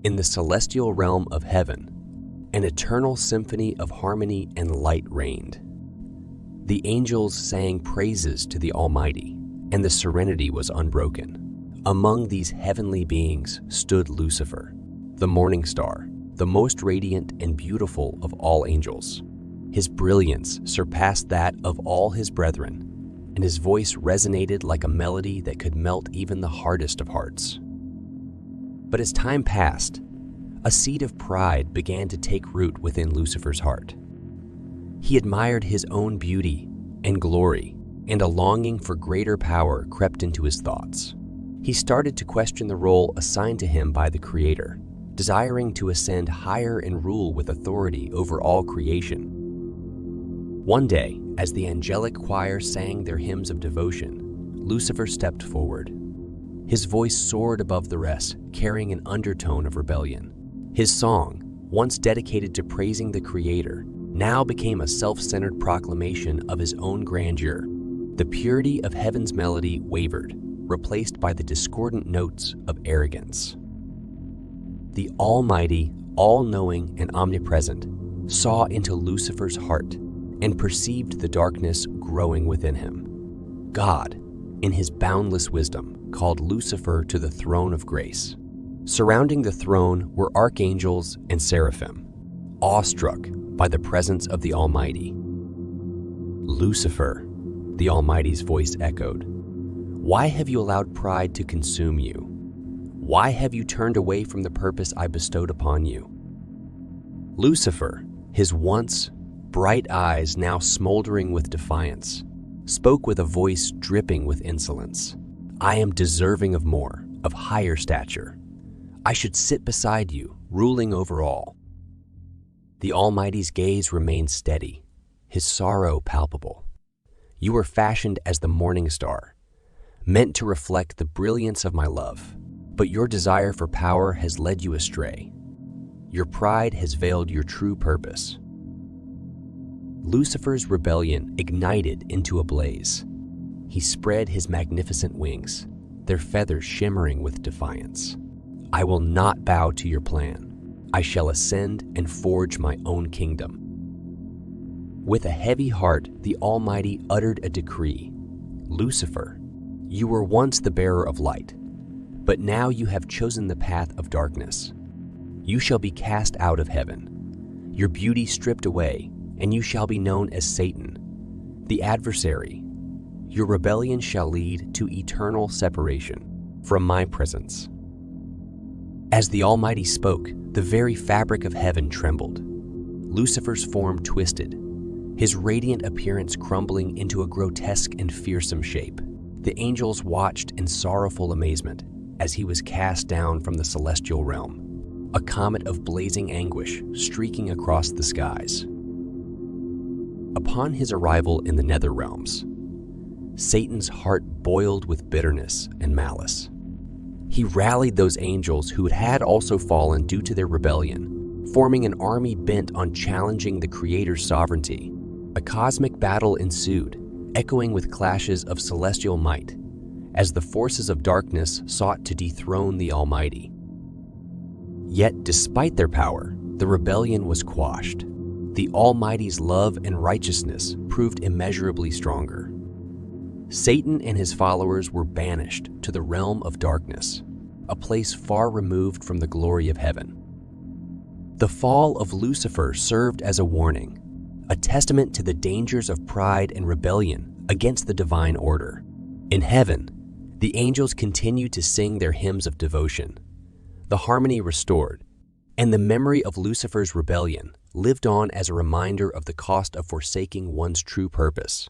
In the celestial realm of heaven, an eternal symphony of harmony and light reigned. The angels sang praises to the Almighty, and the serenity was unbroken. Among these heavenly beings stood Lucifer, the morning star, the most radiant and beautiful of all angels. His brilliance surpassed that of all his brethren, and his voice resonated like a melody that could melt even the hardest of hearts. But as time passed, a seed of pride began to take root within Lucifer's heart. He admired his own beauty and glory, and a longing for greater power crept into his thoughts. He started to question the role assigned to him by the Creator, desiring to ascend higher and rule with authority over all creation. One day, as the angelic choir sang their hymns of devotion, Lucifer stepped forward. His voice soared above the rest, carrying an undertone of rebellion. His song, once dedicated to praising the Creator, now became a self-centered proclamation of his own grandeur. The purity of heaven's melody wavered, replaced by the discordant notes of arrogance. The Almighty, all-knowing, and omnipresent saw into Lucifer's heart and perceived the darkness growing within him. God, in his boundless wisdom, called Lucifer to the throne of grace. Surrounding the throne were archangels and seraphim, awestruck by the presence of the Almighty. "Lucifer," the Almighty's voice echoed, "why have you allowed pride to consume you? Why have you turned away from the purpose I bestowed upon you?" Lucifer, his once bright eyes now smoldering with defiance, spoke with a voice dripping with insolence. "I am deserving of more, of higher stature. I should sit beside you, ruling over all." The Almighty's gaze remained steady, his sorrow palpable. "You were fashioned as the morning star, meant to reflect the brilliance of my love, but your desire for power has led you astray. Your pride has veiled your true purpose." Lucifer's rebellion ignited into a blaze. He spread his magnificent wings, their feathers shimmering with defiance. "I will not bow to your plan. I shall ascend and forge my own kingdom." With a heavy heart, the Almighty uttered a decree. "Lucifer, you were once the bearer of light, but now you have chosen the path of darkness. You shall be cast out of heaven, your beauty stripped away, and you shall be known as Satan, the adversary. Your rebellion shall lead to eternal separation from my presence." As the Almighty spoke, the very fabric of heaven trembled. Lucifer's form twisted, his radiant appearance crumbling into a grotesque and fearsome shape. The angels watched in sorrowful amazement as he was cast down from the celestial realm, a comet of blazing anguish streaking across the skies. Upon his arrival in the nether realms, Satan's heart boiled with bitterness and malice. He rallied those angels who had also fallen due to their rebellion, forming an army bent on challenging the Creator's sovereignty. A cosmic battle ensued, echoing with clashes of celestial might, as the forces of darkness sought to dethrone the Almighty. Yet, despite their power, the rebellion was quashed. The Almighty's love and righteousness proved immeasurably stronger. Satan and his followers were banished to the realm of darkness, a place far removed from the glory of heaven. The fall of Lucifer served as a warning, a testament to the dangers of pride and rebellion against the divine order. In heaven, the angels continued to sing their hymns of devotion, the harmony restored, and the memory of Lucifer's rebellion lived on as a reminder of the cost of forsaking one's true purpose.